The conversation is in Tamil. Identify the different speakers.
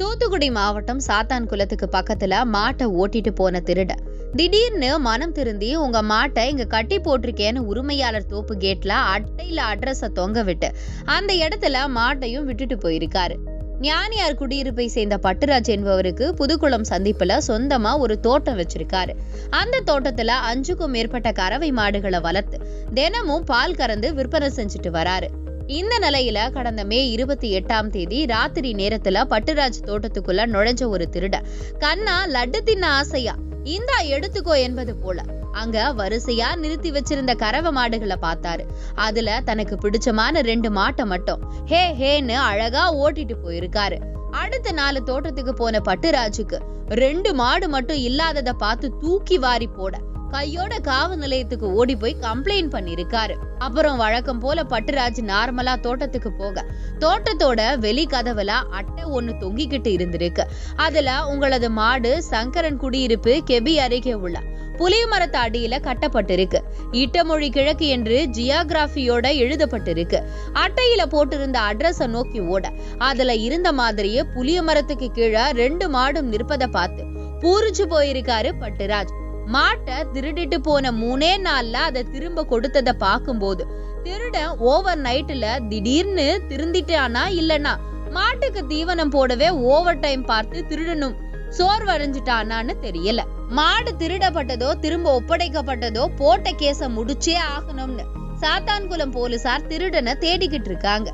Speaker 1: தூத்துக்குடி மாவட்டம் சாத்தான்குளத்துக்கு பக்கத்துல மாட்டை ஓட்டிட்டு போன திருட திடீர்னு மனம் திருந்தி உங்க மாட்டை இங்க கட்டி போட்டிருக்கேன்னு உரிமையாளர் தோப்பு கேட்ல அட்டையில அட்ரஸ தொங்க விட்டு அந்த இடத்துல மாட்டையும் விட்டுட்டு போயிருக்காரு. ஞானியார் குடியிருப்பை சேர்ந்த பட்டுராஜ் என்பவருக்கு புதுக்குளம் சந்திப்புல சொந்தமா ஒரு தோட்டம் வச்சிருக்காரு. அந்த தோட்டத்துல 5க்கும் மேற்பட்ட கறவை மாடுகளை வளர்த்து தினமும் பால் கறந்து விற்பனை செஞ்சுட்டு வராரு. இந்த நிலையில கடந்த மே 28ஆம் தேதி ராத்திரி நேரத்துல பட்டுராஜ் தோட்டத்துக்குள்ள நுழைஞ்ச ஒரு திருட கண்ணா லட்டு தின்ன ஆசையா இந்தா எடுத்துக்கோ என்பது போல அங்க வரிசையா நிறுத்தி வச்சிருந்த கறவை மாடுகளை பார்த்தாரு. அதுல தனக்கு பிடிச்சமான 2 மாட்டை மட்டும் ஹே ஹேன்னு அழகா ஓட்டிட்டு போயிருக்காரு. அடுத்த நாள் தோட்டத்துக்கு போன பட்டுராஜுக்கு 2 மாடு மட்டும் இல்லாததை பார்த்து தூக்கி வாரி போட கையோட காவல் நிலையத்துக்கு ஓடி போய் கம்ப்ளைண்ட் பண்ணிருக்காரு. அப்புறம் வழக்கம் போல பட்டுராஜ் நார்மலா தோட்டத்துக்கு போக தோட்டத்தோட வெளி கதவுல அட்டை ஒண்ணு தொங்கிக்கிட்டு இருந்திருக்கு. அதுல உங்களது மாடு சங்கரன் குடியிருப்பு கெபி அருகே உள்ள புளிய மரத்து அடியில கட்டப்பட்டிருக்கு. இட்டமொழி கிழக்கு என்று ஜியோகிராபியோட எழுதப்பட்டிருக்கு. அட்டையில போட்டிருந்த அட்ரஸ நோக்கி ஓட அதுல இருந்த மாதிரியே புளிய மரத்துக்கு கீழே 2 மாடும் நிற்பதை பார்த்து பூரிச்சு போயிருக்காரு பட்டுராஜ். மாட்டை திருடிட்டு போன 3 நாள்ல அதை திரும்ப கொடுத்ததை பார்க்கும்போது திருடன் ஓவர் நைட்ல திடீர்னு திருந்திட்டானா இல்லனா மாட்டுக்கு தீவனம் போடவே ஓவர் டைம் பார்த்து திருடனும் சோர்வடைஞ்சிட்டானான்னு தெரியல. மாடு திருடப்பட்டதோ திரும்ப ஒப்படைக்கப்பட்டதோ போட்ட கேஸ முடிச்சே ஆகணும்னு சாத்தான்குளம் போலீசார் திருடனை தேடிக்கிட்டு இருக்காங்க.